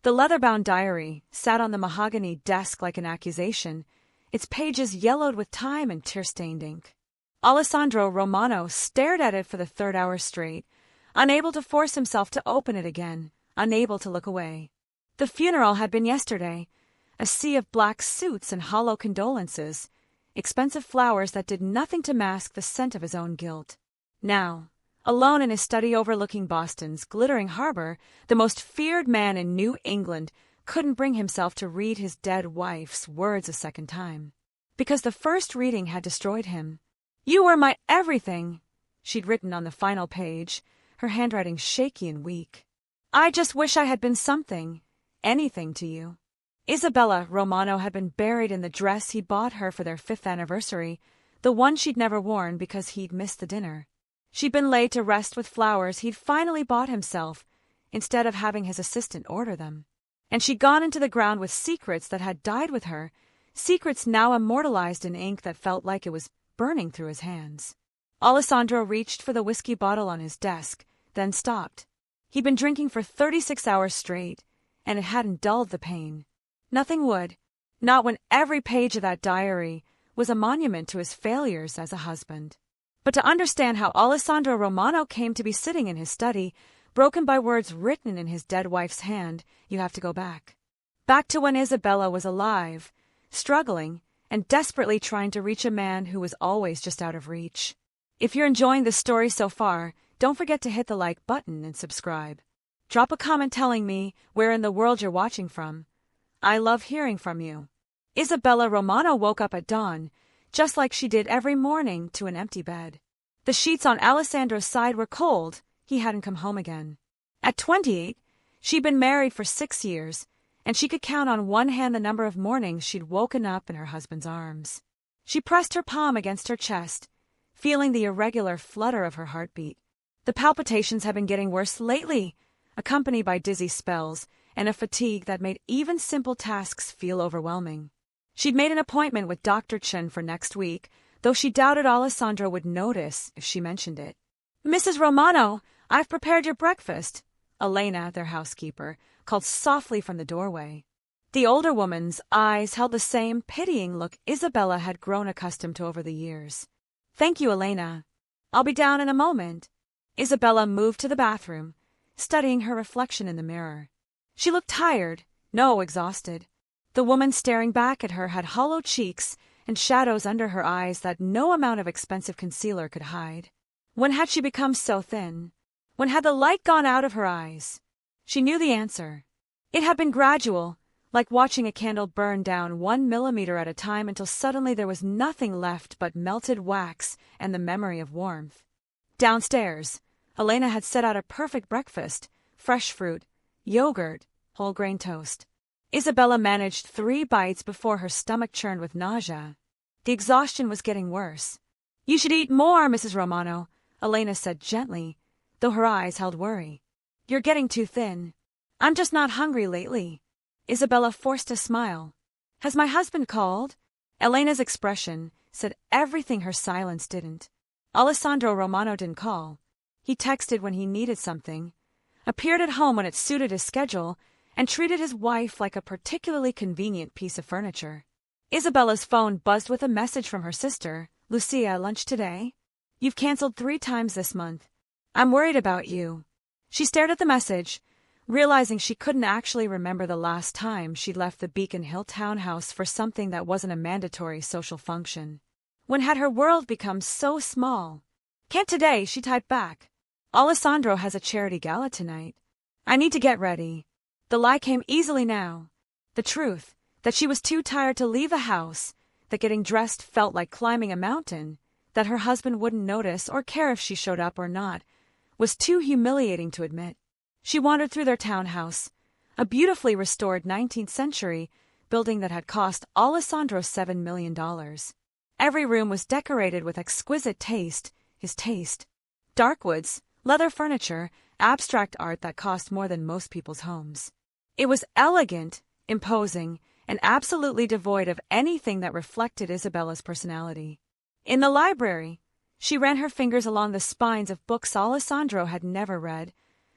The leather-bound diary sat on the mahogany desk like an accusation, its pages yellowed with time and tear-stained ink. Alessandro Romano stared at it for the third hour straight, unable to force himself to open it again, unable to look away. The funeral had been yesterday, a sea of black suits and hollow condolences, expensive flowers that did nothing to mask the scent of his own guilt. Now, alone in his study overlooking Boston's glittering harbor, the most feared man in New England couldn't bring himself to read his dead wife's words a second time, because the first reading had destroyed him. "You were my everything," she'd written on the final page, her handwriting shaky and weak. "I just wish I had been something, anything to you." Isabella Romano had been buried in the dress he'd bought her for their 5th anniversary, the one she'd never worn because he'd missed the dinner. She'd been laid to rest with flowers he'd finally bought himself, instead of having his assistant order them. And she'd gone into the ground with secrets that had died with her, secrets now immortalized in ink that felt like it was burning through his hands. Alessandro reached for the whiskey bottle on his desk, then stopped. He'd been drinking for 36 hours straight, and it hadn't dulled the pain. Nothing would, not when every page of that diary was a monument to his failures as a husband. But to understand how Alessandro Romano came to be sitting in his study, broken by words written in his dead wife's hand, you have to go back. Back to when Isabella was alive, struggling, and desperately trying to reach a man who was always just out of reach. If you're enjoying this story so far, don't forget to hit the like button and subscribe. Drop a comment telling me where in the world you're watching from. I love hearing from you. Isabella Romano woke up at dawn, just like she did every morning, to an empty bed. The sheets on Alessandro's side were cold. He hadn't come home again. At 28, she'd been married for 6 years, and she could count on one hand the number of mornings she'd woken up in her husband's arms. She pressed her palm against her chest, feeling the irregular flutter of her heartbeat. The palpitations had been getting worse lately, accompanied by dizzy spells and a fatigue that made even simple tasks feel overwhelming. She'd made an appointment with Dr. Chen for next week, though she doubted Alessandro would notice if she mentioned it. "Mrs. Romano, I've prepared your breakfast," Elena, their housekeeper, called softly from the doorway. The older woman's eyes held the same pitying look Isabella had grown accustomed to over the years. "Thank you, Elena. I'll be down in a moment." Isabella moved to the bathroom, studying her reflection in the mirror. She looked tired, no, exhausted. The woman staring back at her had hollow cheeks and shadows under her eyes that no amount of expensive concealer could hide. When had she become so thin? When had the light gone out of her eyes? She knew the answer. It had been gradual, like watching a candle burn down 1 millimeter at a time until suddenly there was nothing left but melted wax and the memory of warmth. Downstairs, Elena had set out a perfect breakfast, fresh fruit, yogurt, whole grain toast. Isabella managed 3 bites before her stomach churned with nausea. The exhaustion was getting worse. "You should eat more, Mrs. Romano," Elena said gently, though her eyes held worry. "You're getting too thin." "I'm just not hungry lately." Isabella forced a smile. "Has my husband called?" Elena's expression said everything her silence didn't. Alessandro Romano didn't call. He texted when he needed something, appeared at home when it suited his schedule, and treated his wife like a particularly convenient piece of furniture. Isabella's phone buzzed with a message from her sister. "Lucia, lunch today? You've canceled 3 times this month. I'm worried about you." She stared at the message, realizing she couldn't actually remember the last time she'd left the Beacon Hill townhouse for something that wasn't a mandatory social function. When had her world become so small? "Can't today," she typed back. "Alessandro has a charity gala tonight. I need to get ready." The lie came easily now. The truth, that she was too tired to leave the house, that getting dressed felt like climbing a mountain, that her husband wouldn't notice or care if she showed up or not, was too humiliating to admit. She wandered through their townhouse, a beautifully restored 19th century building that had cost Alessandro $7 million. Every room was decorated with exquisite taste, his taste. Dark woods, leather furniture, abstract art that cost more than most people's homes. It was elegant, imposing, and absolutely devoid of anything that reflected Isabella's personality. In the library, she ran her fingers along the spines of books Alessandro had never read,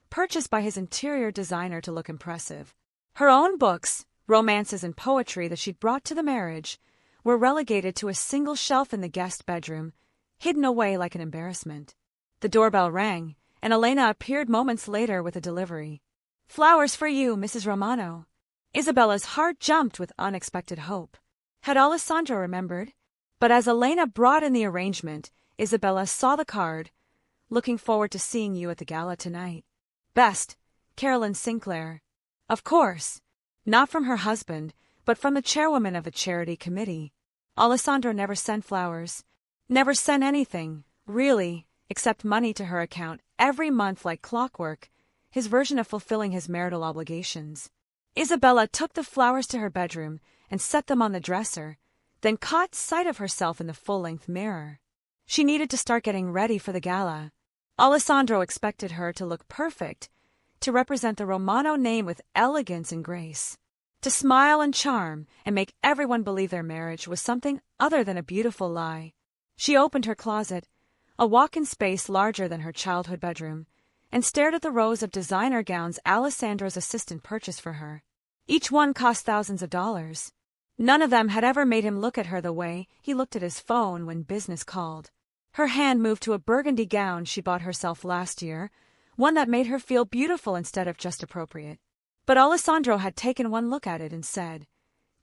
purchased by his interior designer to look impressive. Her own books, romances and poetry that she'd brought to the marriage, were relegated to a single shelf in the guest bedroom, hidden away like an embarrassment. The doorbell rang, and Elena appeared moments later with a delivery. "Flowers for you, Mrs. Romano." Isabella's heart jumped with unexpected hope. Had Alessandro remembered? But as Elena brought in the arrangement, Isabella saw the card. "Looking forward to seeing you at the gala tonight. Best, Carolyn Sinclair." Of course, not from her husband, but from the chairwoman of the charity committee. Alessandro never sent flowers, never sent anything, really, except money to her account every month like clockwork, his version of fulfilling his marital obligations. Isabella took the flowers to her bedroom and set them on the dresser, then caught sight of herself in the full-length mirror. She needed to start getting ready for the gala. Alessandro expected her to look perfect, to represent the Romano name with elegance and grace, to smile and charm and make everyone believe their marriage was something other than a beautiful lie. She opened her closet, a walk-in space larger than her childhood bedroom, and stared at the rows of designer gowns Alessandro's assistant purchased for her. Each one cost thousands of dollars. None of them had ever made him look at her the way he looked at his phone when business called. Her hand moved to a burgundy gown she bought herself last year, one that made her feel beautiful instead of just appropriate. But Alessandro had taken one look at it and said,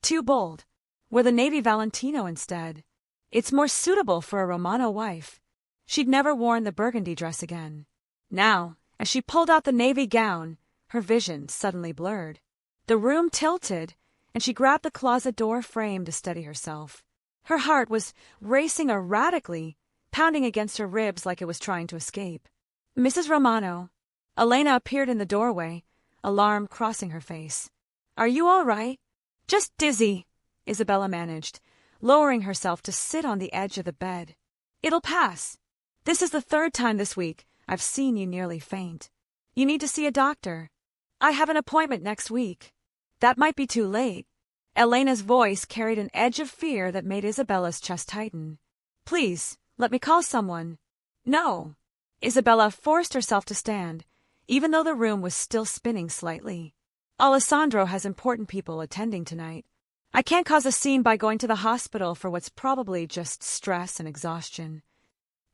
"Too bold. Wear the navy Valentino instead. It's more suitable for a Romano wife." She'd never worn the burgundy dress again. Now, as she pulled out the navy gown, her vision suddenly blurred. The room tilted, and she grabbed the closet door frame to steady herself. Her heart was racing erratically, pounding against her ribs like it was trying to escape. "Mrs. Romano." Elena appeared in the doorway, alarm crossing her face. "Are you all right?" "Just dizzy," Isabella managed, lowering herself to sit on the edge of the bed. "It'll pass. This is the third time this week I've seen you nearly faint. You need to see a doctor. I have an appointment next week." "That might be too late." Elena's voice carried an edge of fear that made Isabella's chest tighten. "Please, let me call someone." "No." Isabella forced herself to stand, even though the room was still spinning slightly. "Alessandro has important people attending tonight. I can't cause a scene by going to the hospital for what's probably just stress and exhaustion."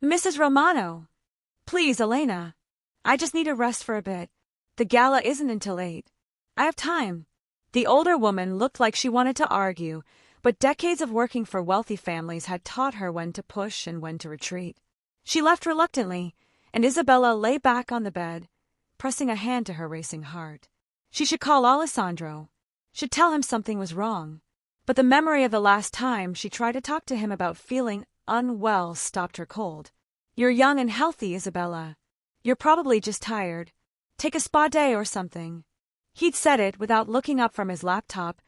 "Mrs. Romano." "Please, Elena. I just need a rest for a bit. The gala isn't until 8. I have time." The older woman looked like she wanted to argue, but decades of working for wealthy families had taught her when to push and when to retreat. She left reluctantly, and Isabella lay back on the bed, pressing a hand to her racing heart. She should call Alessandro, should tell him something was wrong. But the memory of the last time she tried to talk to him about feeling unwell stopped her cold. "You're young and healthy, Isabella. You're probably just tired. Take a spa day or something." He'd said it without looking up from his laptop,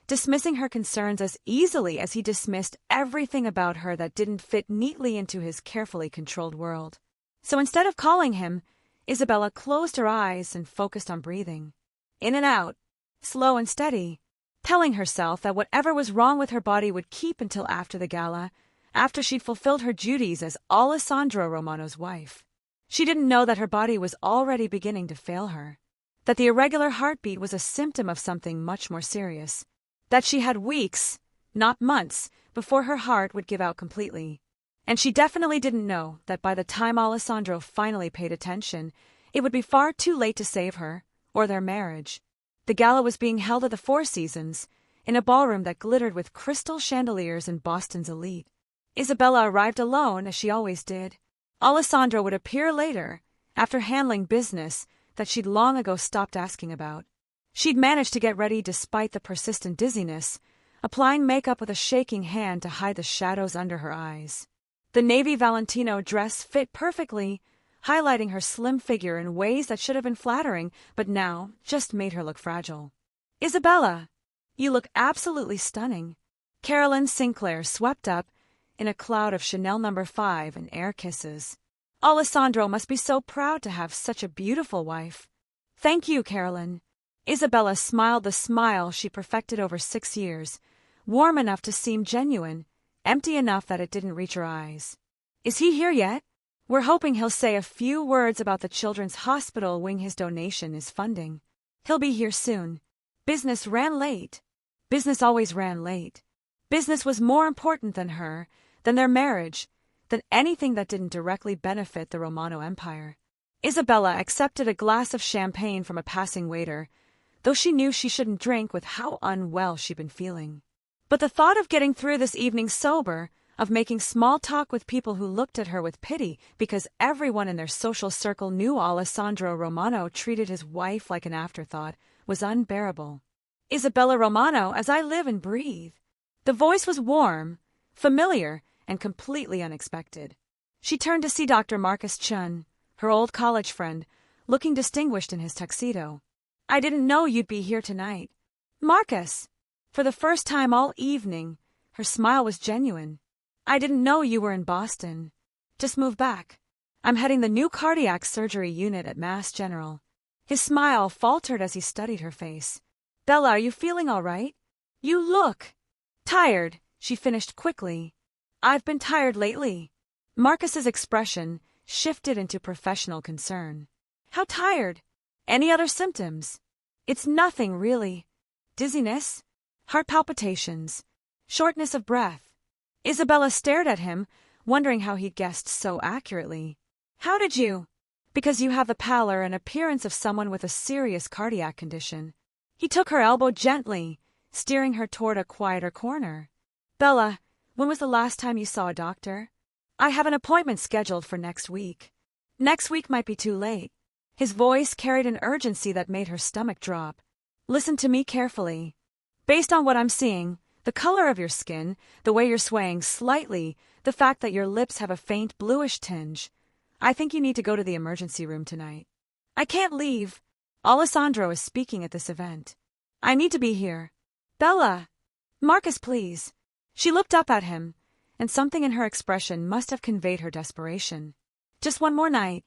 dismissing her concerns as easily as he dismissed everything about her that didn't fit neatly into his carefully controlled world. So instead of calling him, Isabella closed her eyes and focused on breathing. In and out, slow and steady, telling herself that whatever was wrong with her body would keep until after the gala, after she'd fulfilled her duties as Alessandro Romano's wife. She didn't know that her body was already beginning to fail her, that the irregular heartbeat was a symptom of something much more serious, that she had weeks, not months, before her heart would give out completely. And she definitely didn't know that by the time Alessandro finally paid attention, it would be far too late to save her, or their marriage. The gala was being held at the Four Seasons, in a ballroom that glittered with crystal chandeliers in Boston's elite. Isabella arrived alone, as she always did. Alessandro would appear later, after handling business that she'd long ago stopped asking about. She'd managed to get ready despite the persistent dizziness, applying makeup with a shaking hand to hide the shadows under her eyes. The navy Valentino dress fit perfectly, highlighting her slim figure in ways that should have been flattering, but now just made her look fragile. "Isabella, you look absolutely stunning." Carolyn Sinclair swept up in a cloud of Chanel No. 5 and air kisses. "Alessandro must be so proud to have such a beautiful wife." "Thank you, Carolyn." Isabella smiled the smile she perfected over 6 years, warm enough to seem genuine, empty enough that it didn't reach her eyes. "Is he here yet?" "We're hoping he'll say a few words about the children's hospital wing his donation is funding." "He'll be here soon." Business ran late. Business always ran late. Business was more important than her, than their marriage, than anything that didn't directly benefit the Romano Empire. Isabella accepted a glass of champagne from a passing waiter, though she knew she shouldn't drink with how unwell she'd been feeling. But the thought of getting through this evening sober, of making small talk with people who looked at her with pity because everyone in their social circle knew Alessandro Romano treated his wife like an afterthought, was unbearable. Isabella Romano, as I live and breathe. The voice was warm, familiar, and completely unexpected. She turned to see Dr. Marcus Chun, her old college friend, looking distinguished in his tuxedo. I didn't know you'd be here tonight. Marcus! For the first time all evening, her smile was genuine. I didn't know you were in Boston. Just moved back. I'm heading the new cardiac surgery unit at Mass General. His smile faltered as he studied her face. Bella, are you feeling all right? You look tired, she finished quickly. I've been tired lately. Marcus's expression shifted into professional concern. How tired? Any other symptoms? It's nothing, really. Dizziness? Heart palpitations? Shortness of breath? Isabella stared at him, wondering how he'd guessed so accurately. How did you? Because you have the pallor and appearance of someone with a serious cardiac condition. He took her elbow gently, steering her toward a quieter corner. Bella, when was the last time you saw a doctor? I have an appointment scheduled for next week. Next week might be too late. His voice carried an urgency that made her stomach drop. Listen to me carefully. Based on what I'm seeing, the color of your skin, the way you're swaying slightly, the fact that your lips have a faint bluish tinge, I think you need to go to the emergency room tonight. I can't leave. Alessandro is speaking at this event. I need to be here. Bella! Marcus, please. She looked up at him, and something in her expression must have conveyed her desperation. Just one more night.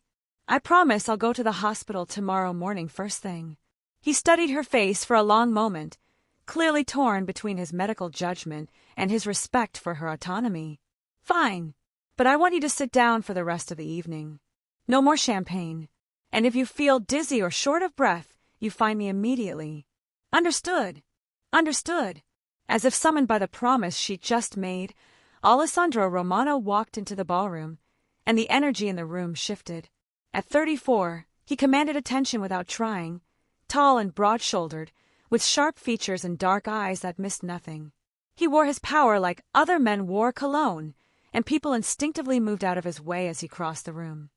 I promise I'll go to the hospital tomorrow morning first thing. He studied her face for a long moment, clearly torn between his medical judgment and his respect for her autonomy. Fine, but I want you to sit down for the rest of the evening. No more champagne. And if you feel dizzy or short of breath, you find me immediately. Understood. Understood. As if summoned by the promise she'd just made, Alessandro Romano walked into the ballroom, and the energy in the room shifted. At 34, he commanded attention without trying, tall and broad-shouldered, with sharp features and dark eyes that missed nothing. He wore his power like other men wore cologne, and people instinctively moved out of his way as he crossed the room.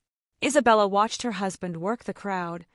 Isabella watched her husband work the crowd,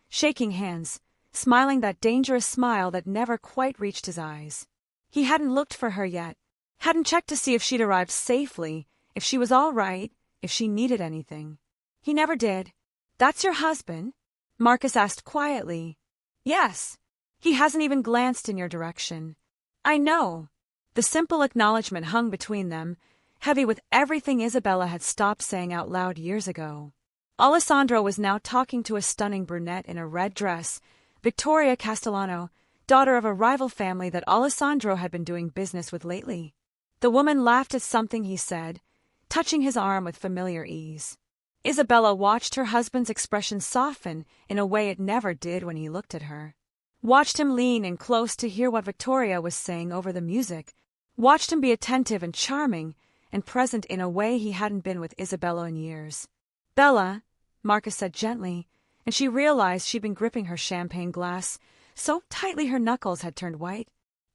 shaking hands, smiling that dangerous smile that never quite reached his eyes. He hadn't looked for her yet, hadn't checked to see if she'd arrived safely, if she was all right, if she needed anything. He never did. That's your husband? Marcus asked quietly. Yes. He hasn't even glanced in your direction. I know. The simple acknowledgement hung between them, heavy with everything Isabella had stopped saying out loud years ago. Alessandro was now talking to a stunning brunette in a red dress, Victoria Castellano, daughter of a rival family that Alessandro had been doing business with lately. The woman laughed at something he said, touching his arm with familiar ease. Isabella watched her husband's expression soften in a way it never did when he looked at her. Watched him lean in close to hear what Victoria was saying over the music. Watched him be attentive and charming and present in a way he hadn't been with Isabella in years. Bella, Marcus said gently, and she realized she'd been gripping her champagne glass so tightly her knuckles had turned white.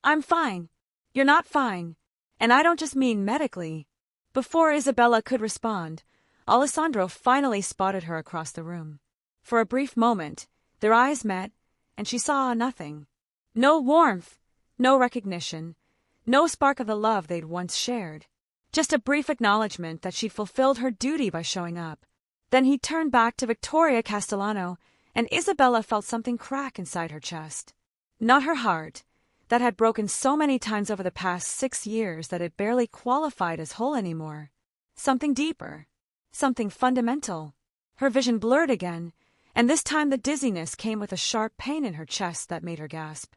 I'm fine. You're not fine. And I don't just mean medically. Before Isabella could respond, Alessandro finally spotted her across the room. For a brief moment, their eyes met, and she saw nothing. No warmth, no recognition, no spark of the love they'd once shared. Just a brief acknowledgement that she'd fulfilled her duty by showing up. Then he turned back to Victoria Castellano, and Isabella felt something crack inside her chest. Not her heart, that had broken so many times over the past 6 years that it barely qualified as whole anymore. Something deeper. Something fundamental. Her vision blurred again, and this time the dizziness came with a sharp pain in her chest that made her gasp.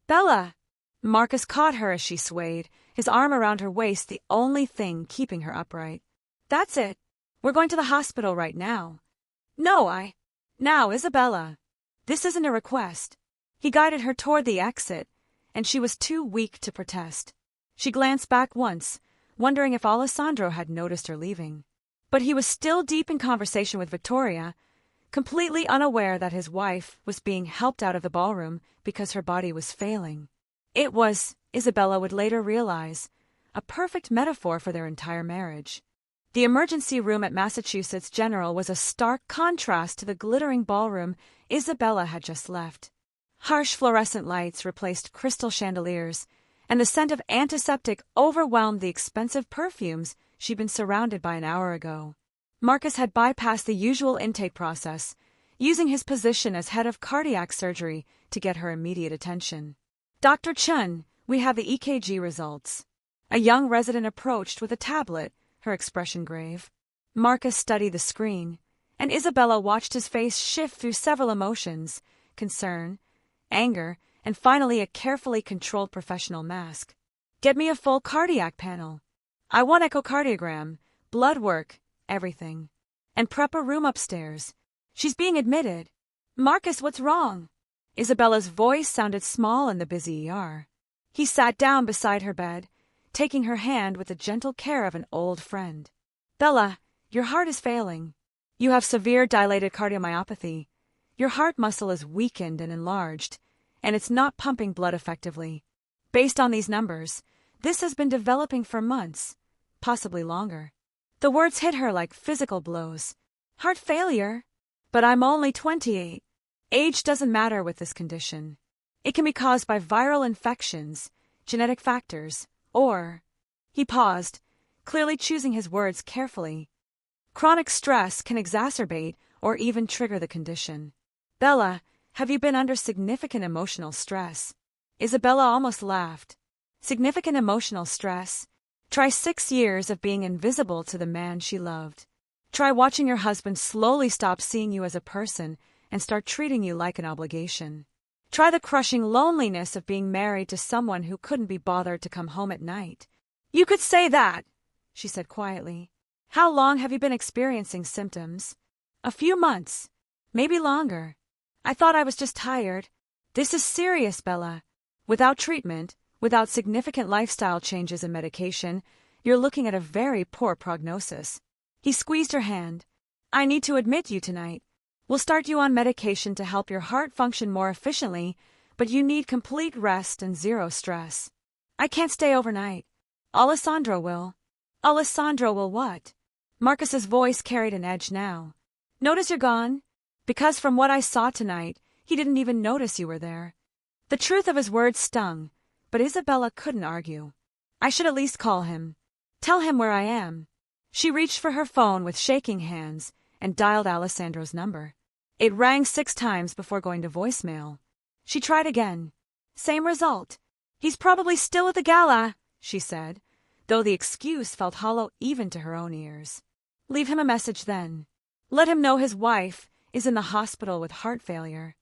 Bella! Marcus caught her as she swayed, his arm around her waist the only thing keeping her upright. That's it. We're going to the hospital right now. No, Now, Isabella. This isn't a request. He guided her toward the exit, and she was too weak to protest. She glanced back once, wondering if Alessandro had noticed her leaving. But he was still deep in conversation with Victoria, completely unaware that his wife was being helped out of the ballroom because her body was failing. It was, Isabella would later realize, a perfect metaphor for their entire marriage. The emergency room at Massachusetts General was a stark contrast to the glittering ballroom Isabella had just left. Harsh fluorescent lights replaced crystal chandeliers, and the scent of antiseptic overwhelmed the expensive perfumes she'd been surrounded by an hour ago. Marcus had bypassed the usual intake process, using his position as head of cardiac surgery to get her immediate attention. "Dr. Chun, we have the EKG results." A young resident approached with a tablet, her expression grave. Marcus studied the screen, and Isabella watched his face shift through several emotions: concern, anger, and finally a carefully controlled professional mask. "Get me a full cardiac panel. I want echocardiogram, blood work, everything. And prep a room upstairs. She's being admitted." "Marcus, what's wrong?" Isabella's voice sounded small in the busy ER. He sat down beside her bed, taking her hand with the gentle care of an old friend. "Bella, your heart is failing. You have severe dilated cardiomyopathy. Your heart muscle is weakened and enlarged, and it's not pumping blood effectively. Based on these numbers, this has been developing for months, possibly longer." The words hit her like physical blows. "Heart failure? But I'm only 28. Age doesn't matter with this condition. It can be caused by viral infections, genetic factors, or..." He paused, clearly choosing his words carefully. "Chronic stress can exacerbate or even trigger the condition." "Bella, have you been under significant emotional stress?" Isabella almost laughed. Significant emotional stress? Try 6 years of being invisible to the man she loved. Try watching your husband slowly stop seeing you as a person and start treating you like an obligation. Try the crushing loneliness of being married to someone who couldn't be bothered to come home at night. "You could say that," she said quietly. "How long have you been experiencing symptoms?" "A few months. Maybe longer. I thought I was just tired." "This is serious, Bella. Without treatment, without significant lifestyle changes and medication, you're looking at a very poor prognosis." He squeezed her hand. "I need to admit you tonight. We'll start you on medication to help your heart function more efficiently, but you need complete rest and zero stress." "I can't stay overnight. Alessandro will." "Alessandro will what?" Marcus's voice carried an edge now. "Notice you're gone? Because from what I saw tonight, he didn't even notice you were there." The truth of his words stung, but Isabella couldn't argue. "I should at least call him. Tell him where I am." She reached for her phone with shaking hands and dialed Alessandro's number. It rang 6 times before going to voicemail. She tried again. Same result. "He's probably still at the gala," she said, though the excuse felt hollow even to her own ears. "Leave him a message then. Let him know his wife is in the hospital with heart failure."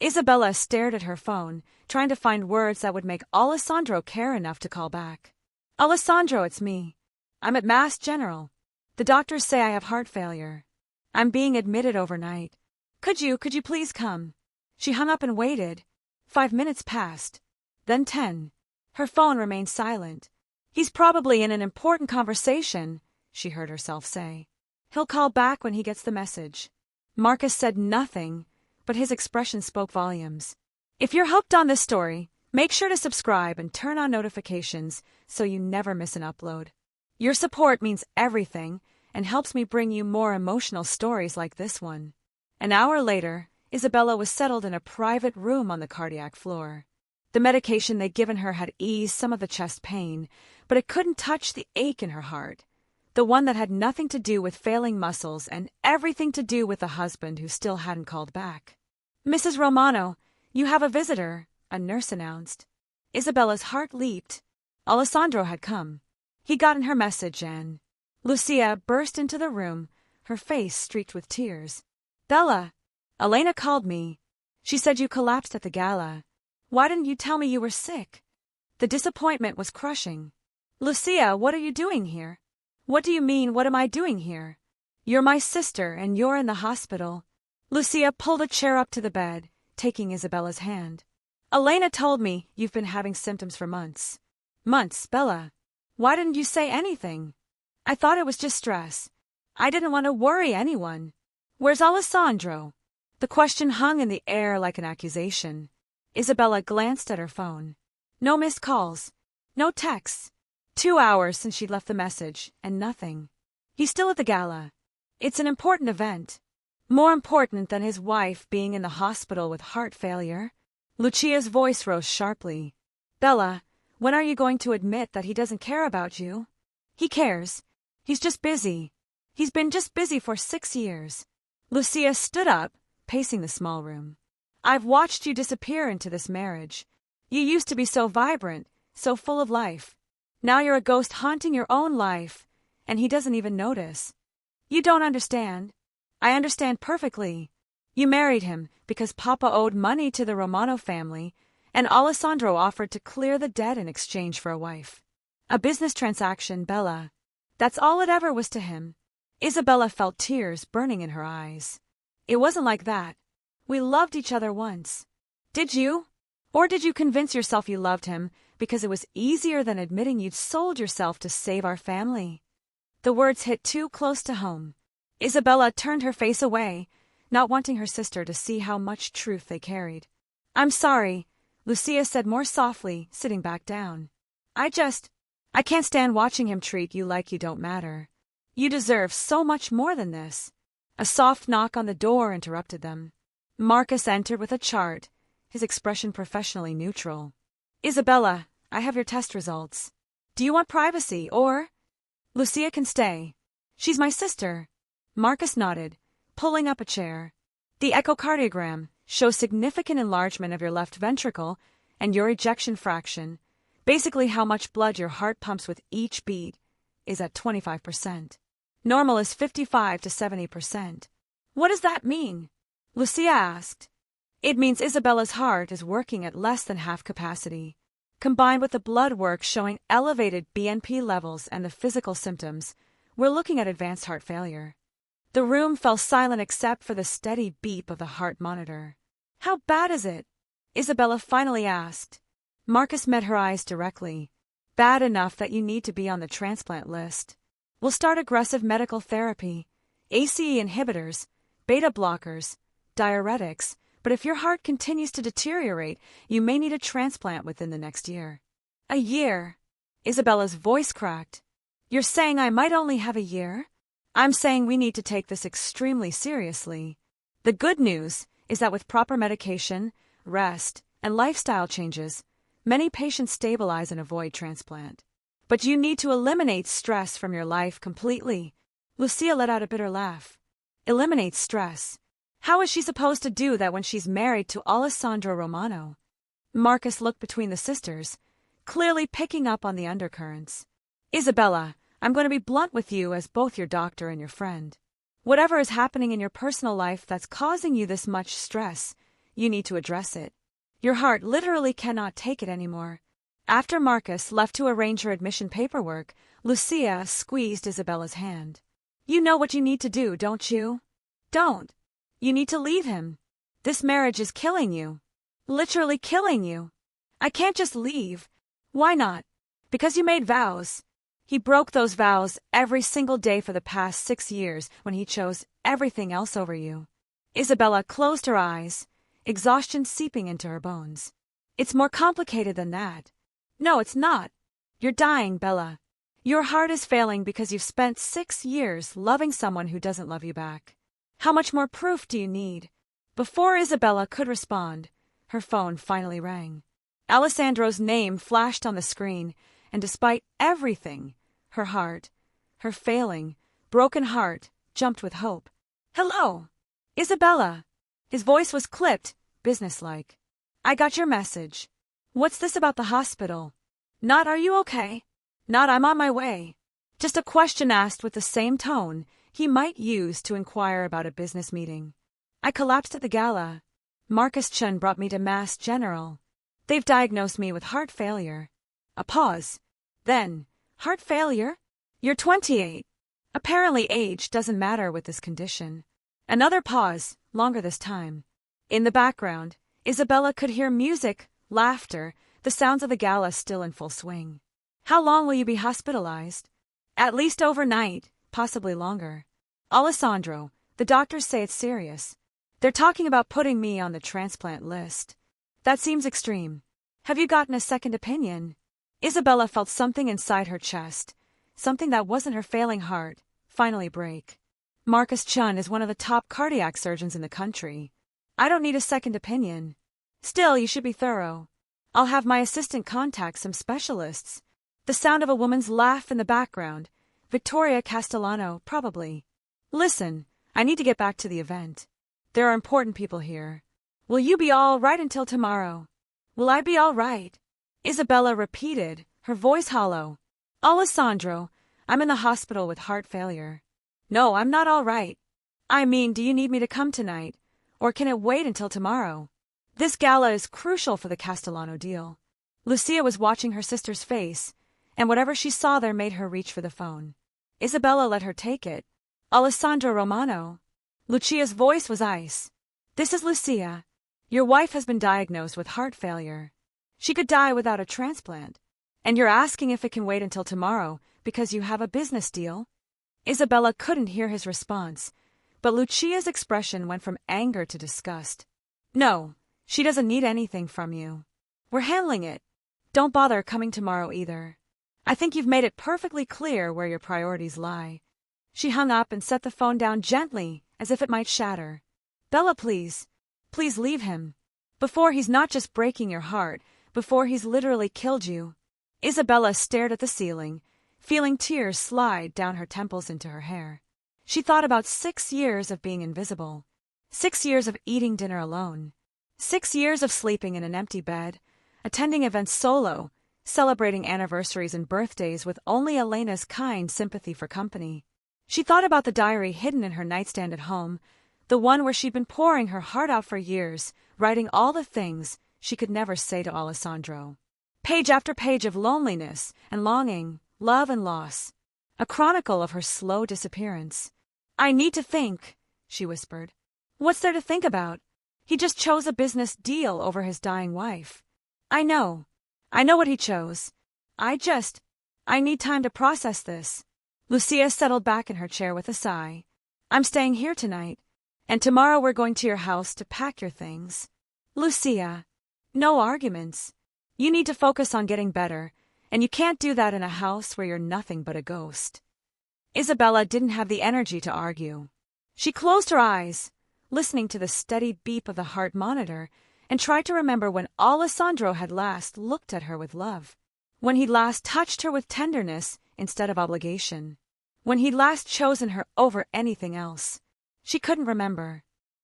Isabella stared at her phone, trying to find words that would make Alessandro care enough to call back. "Alessandro, it's me. I'm at Mass General. The doctors say I have heart failure. I'm being admitted overnight. Could you please come?" She hung up and waited. 5 minutes passed. Then 10. Her phone remained silent. "He's probably in an important conversation," she heard herself say. "He'll call back when he gets the message." Marcus said nothing, but his expression spoke volumes. If you're hooked on this story, make sure to subscribe and turn on notifications so you never miss an upload. Your support means everything and helps me bring you more emotional stories like this one. An hour later, Isabella was settled in a private room on the cardiac floor. The medication they'd given her had eased some of the chest pain, but it couldn't touch the ache in her heart, the one that had nothing to do with failing muscles and everything to do with the husband who still hadn't called back. "Mrs. Romano, you have a visitor," a nurse announced. Isabella's heart leaped. Alessandro had come. He'd gotten her message and... Lucia burst into the room, her face streaked with tears. "Bella, Elena called me. She said you collapsed at the gala. Why didn't you tell me you were sick?" The disappointment was crushing. "Lucia, what are you doing here?" "What do you mean, what am I doing here?" "You're my sister, and you're in the hospital." Lucia pulled a chair up to the bed, taking Isabella's hand. Elena told me you've been having symptoms for months. Months, Bella. Why didn't you say anything? I thought it was just stress. I didn't want to worry anyone. Where's Alessandro? The question hung in the air like an accusation. Isabella glanced at her phone. No missed calls. No texts. 2 hours since she'd left the message, and nothing. He's still at the gala. It's an important event. More important than his wife being in the hospital with heart failure. Lucia's voice rose sharply. Bella, when are you going to admit that he doesn't care about you? He cares. He's just busy. He's been just busy for 6 years. Lucia stood up, pacing the small room. I've watched you disappear into this marriage. You used to be so vibrant, so full of life. Now you're a ghost haunting your own life, and he doesn't even notice. You don't understand. I understand perfectly. You married him because Papa owed money to the Romano family, and Alessandro offered to clear the debt in exchange for a wife. A business transaction, Bella. That's all it ever was to him. Isabella felt tears burning in her eyes. It wasn't like that. We loved each other once. Did you? Or did you convince yourself you loved him because it was easier than admitting you'd sold yourself to save our family? The words hit too close to home. Isabella turned her face away, not wanting her sister to see how much truth they carried. I'm sorry, Lucia said more softly, sitting back down. I can't stand watching him treat you like you don't matter. You deserve so much more than this. A soft knock on the door interrupted them. Marcus entered with a chart, his expression professionally neutral. Isabella, I have your test results. Do you want privacy, or? Lucia can stay. She's my sister. Marcus nodded, pulling up a chair. The echocardiogram shows significant enlargement of your left ventricle and your ejection fraction, basically how much blood your heart pumps with each beat, is at 25%. Normal is 55 to 70%. What does that mean? Lucia asked. It means Isabella's heart is working at less than half capacity. Combined with the blood work showing elevated BNP levels and the physical symptoms, we're looking at advanced heart failure. The room fell silent except for the steady beep of the heart monitor. How bad is it? Isabella finally asked. Marcus met her eyes directly. Bad enough that you need to be on the transplant list. We'll start aggressive medical therapy, ACE inhibitors, beta blockers, diuretics, but if your heart continues to deteriorate, you may need a transplant within the next year. A year? Isabella's voice cracked. You're saying I might only have a year? I'm saying we need to take this extremely seriously. The good news is that with proper medication, rest, and lifestyle changes, many patients stabilize and avoid transplant. But you need to eliminate stress from your life completely. Lucia let out a bitter laugh. Eliminate stress. How is she supposed to do that when she's married to Alessandro Romano? Marcus looked between the sisters, clearly picking up on the undercurrents. Isabella, I'm going to be blunt with you as both your doctor and your friend. Whatever is happening in your personal life that's causing you this much stress, you need to address it. Your heart literally cannot take it anymore. After Marcus left to arrange her admission paperwork, Lucia squeezed Isabella's hand. You know what you need to do, don't you? Don't. You need to leave him. This marriage is killing you. Literally killing you. I can't just leave. Why not? Because you made vows. He broke those vows every single day for the past 6 years when he chose everything else over you. Isabella closed her eyes, exhaustion seeping into her bones. It's more complicated than that. No, it's not. You're dying, Bella. Your heart is failing because you've spent 6 years loving someone who doesn't love you back. How much more proof do you need? Before Isabella could respond, her phone finally rang. Alessandro's name flashed on the screen, and despite everything, her heart, her failing, broken heart, jumped with hope. Hello, Isabella. His voice was clipped, businesslike. I got your message. What's this about the hospital? Not are you okay? Not I'm on my way. Just a question asked with the same tone he might use to inquire about a business meeting. I collapsed at the gala. Marcus Chun brought me to Mass General. They've diagnosed me with heart failure. A pause. Then, heart failure? You're 28. Apparently age doesn't matter with this condition. Another pause, longer this time. In the background, Isabella could hear music, laughter, the sounds of the gala still in full swing. How long will you be hospitalized? At least overnight, possibly longer. Alessandro, the doctors say it's serious. They're talking about putting me on the transplant list. That seems extreme. Have you gotten a second opinion? Isabella felt something inside her chest, something that wasn't her failing heart, finally break. Marcus Chun is one of the top cardiac surgeons in the country. I don't need a second opinion. Still, you should be thorough. I'll have my assistant contact some specialists. The sound of a woman's laugh in the background. Victoria Castellano, probably. Listen, I need to get back to the event. There are important people here. Will you be all right until tomorrow? Will I be all right? Isabella repeated, her voice hollow. Alessandro, I'm in the hospital with heart failure. No, I'm not all right. I mean, do you need me to come tonight? Or can it wait until tomorrow? This gala is crucial for the Castellano deal. Lucia was watching her sister's face, and whatever she saw there made her reach for the phone. Isabella let her take it. Alessandro Romano. Lucia's voice was ice. This is Lucia. Your wife has been diagnosed with heart failure. She could die without a transplant. And you're asking if it can wait until tomorrow because you have a business deal? Isabella couldn't hear his response, but Lucia's expression went from anger to disgust. No, she doesn't need anything from you. We're handling it. Don't bother coming tomorrow either. I think you've made it perfectly clear where your priorities lie. She hung up and set the phone down gently, as if it might shatter. Bella, please. Please leave him. Before he's not just breaking your heart, before he's literally killed you. Isabella stared at the ceiling, feeling tears slide down her temples into her hair. She thought about 6 years of being invisible. 6 years of eating dinner alone. 6 years of sleeping in an empty bed, attending events solo, celebrating anniversaries and birthdays with only Elena's kind sympathy for company. She thought about the diary hidden in her nightstand at home, the one where she'd been pouring her heart out for years, writing all the things she could never say to Alessandro. Page after page of loneliness and longing, love and loss. A chronicle of her slow disappearance. I need to think, she whispered. What's there to think about? He just chose a business deal over his dying wife. I know what he chose. I need time to process this. Lucia settled back in her chair with a sigh. I'm staying here tonight, and tomorrow we're going to your house to pack your things. Lucia, no arguments. You need to focus on getting better, and you can't do that in a house where you're nothing but a ghost. Isabella didn't have the energy to argue. She closed her eyes, listening to the steady beep of the heart monitor, and tried to remember when Alessandro had last looked at her with love, when he'd last touched her with tenderness instead of obligation, when he'd last chosen her over anything else. She couldn't remember.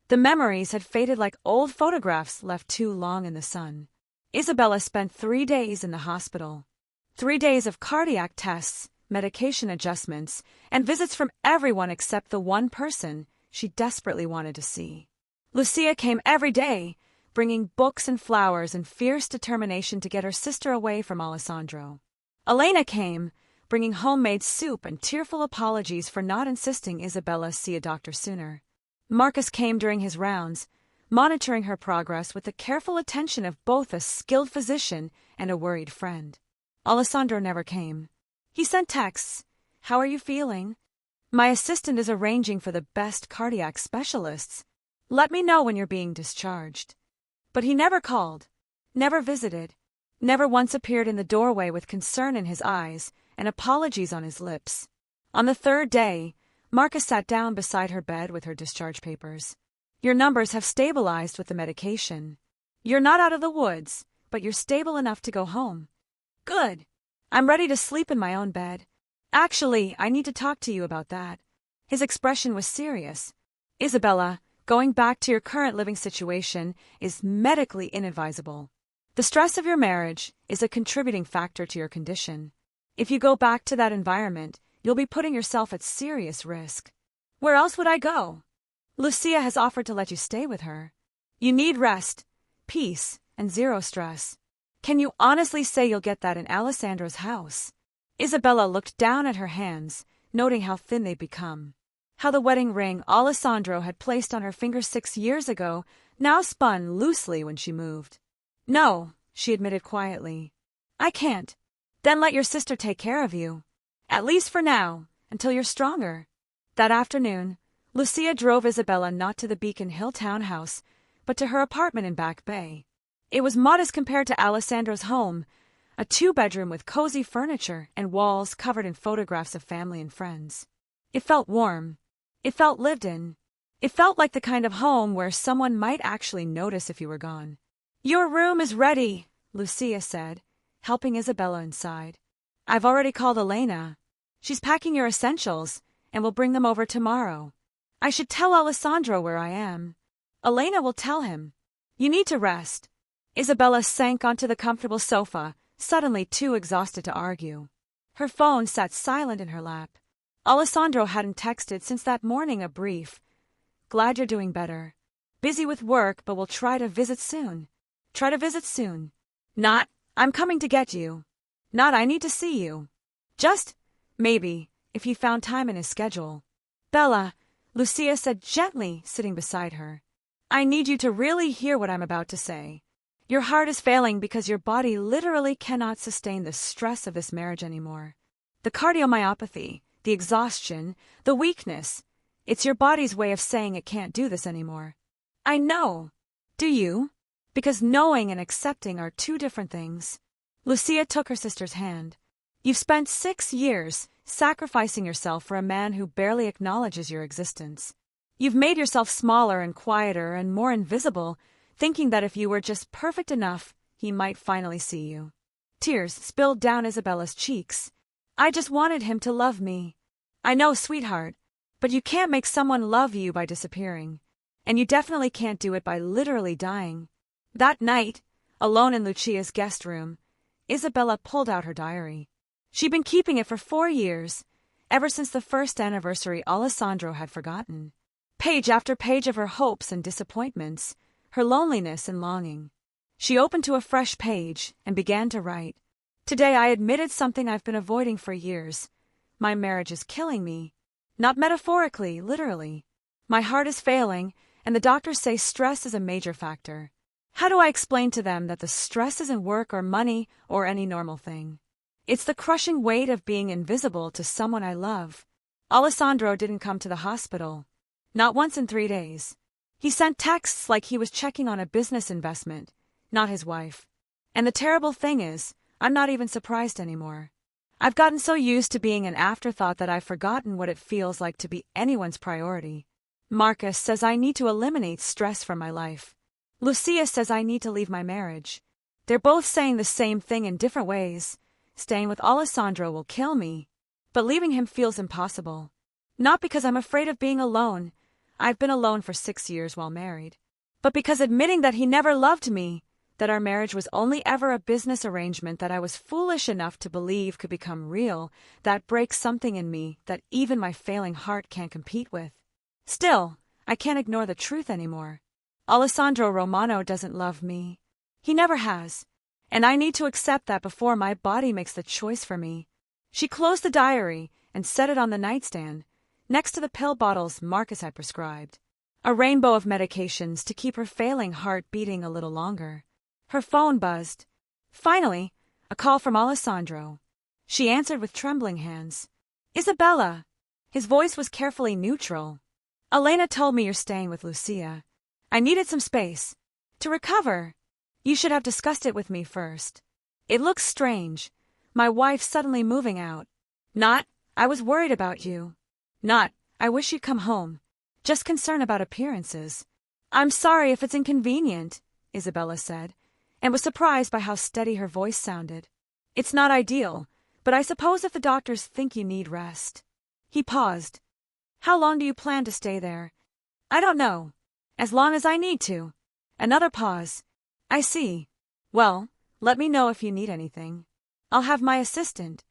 The memories had faded like old photographs left too long in the sun. Isabella spent 3 days in the hospital. 3 days of cardiac tests, medication adjustments, and visits from everyone except the one person she desperately wanted to see. Lucia came every day, bringing books and flowers and fierce determination to get her sister away from Alessandro. Elena came, bringing homemade soup and tearful apologies for not insisting Isabella see a doctor sooner. Marcus came during his rounds, monitoring her progress with the careful attention of both a skilled physician and a worried friend. Alessandro never came. He sent texts. How are you feeling? My assistant is arranging for the best cardiac specialists. Let me know when you're being discharged. But he never called, never visited, never once appeared in the doorway with concern in his eyes and apologies on his lips. On the 3rd day, Marcus sat down beside her bed with her discharge papers. Your numbers have stabilized with the medication. You're not out of the woods, but you're stable enough to go home. Good. I'm ready to sleep in my own bed. Actually, I need to talk to you about that. His expression was serious. Isabella, going back to your current living situation is medically inadvisable. The stress of your marriage is a contributing factor to your condition. If you go back to that environment, you'll be putting yourself at serious risk. Where else would I go? Lucia has offered to let you stay with her. You need rest, peace, and zero stress. Can you honestly say you'll get that in Alessandro's house? Isabella looked down at her hands, noting how thin they'd become. How the wedding ring Alessandro had placed on her finger 6 years ago now spun loosely when she moved. No, she admitted quietly. I can't. Then let your sister take care of you. At least for now, until you're stronger. That afternoon, Lucia drove Isabella not to the Beacon Hill townhouse, but to her apartment in Back Bay. It was modest compared to Alessandro's home, a 2-bedroom with cozy furniture and walls covered in photographs of family and friends. It felt warm. It felt lived in. It felt like the kind of home where someone might actually notice if you were gone. Your room is ready, Lucia said, helping Isabella inside. I've already called Elena. She's packing your essentials, and will bring them over tomorrow. I should tell Alessandro where I am. Elena will tell him. You need to rest. Isabella sank onto the comfortable sofa, suddenly too exhausted to argue. Her phone sat silent in her lap. Alessandro hadn't texted since that morning, a brief. Glad you're doing better. Busy with work, but will try to visit soon. Try to visit soon. Not, I'm coming to get you. Not, I need to see you. Just, maybe, if he found time in his schedule. Bella, Lucia said gently, sitting beside her. I need you to really hear what I'm about to say. Your heart is failing because your body literally cannot sustain the stress of this marriage anymore. The cardiomyopathy, the exhaustion, the weakness. It's your body's way of saying it can't do this anymore. I know. Do you? Because knowing and accepting are two different things. Lucia took her sister's hand. You've spent 6 years sacrificing yourself for a man who barely acknowledges your existence. You've made yourself smaller and quieter and more invisible, thinking that if you were just perfect enough, he might finally see you. Tears spilled down Isabella's cheeks. I just wanted him to love me. I know, sweetheart, but you can't make someone love you by disappearing. And you definitely can't do it by literally dying. That night, alone in Lucia's guest room, Isabella pulled out her diary. She'd been keeping it for 4 years, ever since the first anniversary Alessandro had forgotten. Page after page of her hopes and disappointments, her loneliness and longing. She opened to a fresh page and began to write. Today I admitted something I've been avoiding for years. My marriage is killing me. Not metaphorically, literally. My heart is failing, and the doctors say stress is a major factor. How do I explain to them that the stress isn't work or money or any normal thing? It's the crushing weight of being invisible to someone I love. Alessandro didn't come to the hospital. Not once in 3 days. He sent texts like he was checking on a business investment, not his wife. And the terrible thing is, I'm not even surprised anymore. I've gotten so used to being an afterthought that I've forgotten what it feels like to be anyone's priority. Marcus says I need to eliminate stress from my life. Lucia says I need to leave my marriage. They're both saying the same thing in different ways. Staying with Alessandro will kill me, but leaving him feels impossible. Not because I'm afraid of being alone. I've been alone for 6 years while married. But because admitting that he never loved me, that our marriage was only ever a business arrangement that I was foolish enough to believe could become real, that breaks something in me that even my failing heart can't compete with. Still, I can't ignore the truth anymore. Alessandro Romano doesn't love me. He never has. And I need to accept that before my body makes the choice for me. She closed the diary and set it on the nightstand, next to the pill bottles Marcus had prescribed. A rainbow of medications to keep her failing heart beating a little longer. Her phone buzzed. Finally, a call from Alessandro. She answered with trembling hands. Isabella. His voice was carefully neutral. Elena told me you're staying with Lucia. I needed some space. To recover. You should have discussed it with me first. It looks strange. My wife suddenly moving out. Not, I was worried about you. Not, I wish you'd come home. Just concern about appearances. I'm sorry if it's inconvenient, Isabella said, and was surprised by how steady her voice sounded. It's not ideal, but I suppose if the doctors think you need rest. He paused. How long do you plan to stay there? I don't know. As long as I need to. Another pause. I see. Well, let me know if you need anything. I'll have my assistant.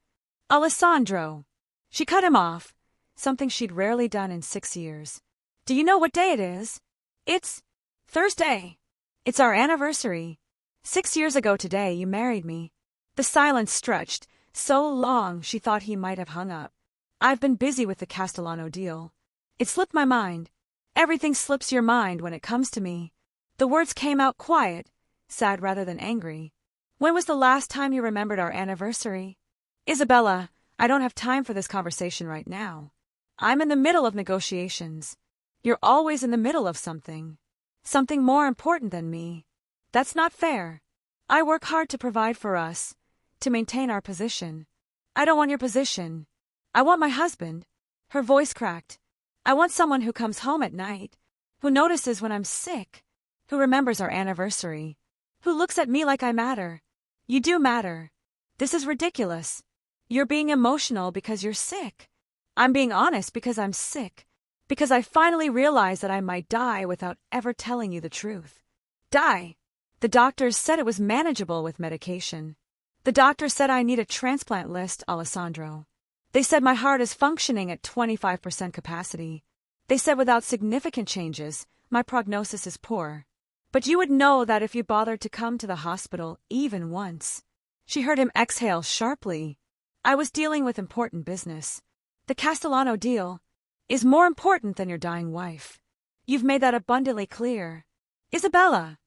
Alessandro. She cut him off, something she'd rarely done in 6 years. Do you know what day it is? It's Thursday. It's our anniversary. 6 years ago today you married me. The silence stretched, so long she thought he might have hung up. I've been busy with the Castellano deal. It slipped my mind. Everything slips your mind when it comes to me. The words came out quiet, sad rather than angry. When was the last time you remembered our anniversary? Isabella, I don't have time for this conversation right now. I'm in the middle of negotiations. You're always in the middle of something. Something more important than me. That's not fair. I work hard to provide for us, to maintain our position. I don't want your position. I want my husband. Her voice cracked. I want someone who comes home at night, who notices when I'm sick, who remembers our anniversary, who looks at me like I matter. You do matter. This is ridiculous. You're being emotional because you're sick. I'm being honest because I'm sick, because I finally realized that I might die without ever telling you the truth. Die. The doctors said it was manageable with medication. The doctor said I need a transplant list, Alessandro. They said my heart is functioning at 25% capacity. They said without significant changes, my prognosis is poor. But you would know that if you bothered to come to the hospital even once. She heard him exhale sharply. I was dealing with important business. The Castellano deal is more important than your dying wife. You've made that abundantly clear. Isabella,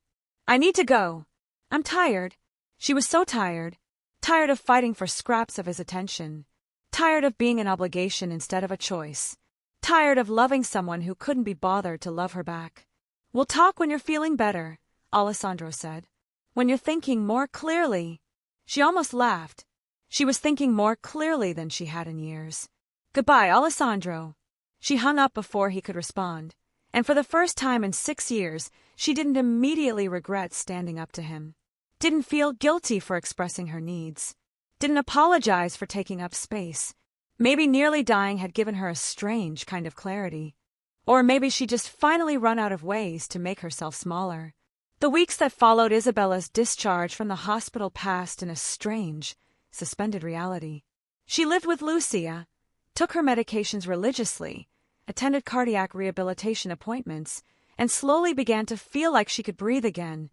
I need to go. I'm tired. She was so tired. Tired of fighting for scraps of his attention. Tired of being an obligation instead of a choice. Tired of loving someone who couldn't be bothered to love her back. We'll talk when you're feeling better, Alessandro said. When you're thinking more clearly. She almost laughed. She was thinking more clearly than she had in years. Goodbye, Alessandro. She hung up before he could respond, and for the first time in 6 years, she didn't immediately regret standing up to him. Didn't feel guilty for expressing her needs. Didn't apologize for taking up space. Maybe nearly dying had given her a strange kind of clarity. Or maybe she just finally run out of ways to make herself smaller. The weeks that followed Isabella's discharge from the hospital passed in a strange, suspended reality. She lived with Lucia, took her medications religiously, attended cardiac rehabilitation appointments, and slowly began to feel like she could breathe again,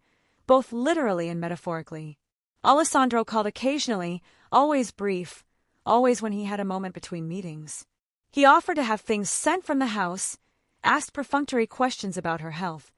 both literally and metaphorically. Alessandro called occasionally, always brief, always when he had a moment between meetings. He offered to have things sent from the house, asked perfunctory questions about her health,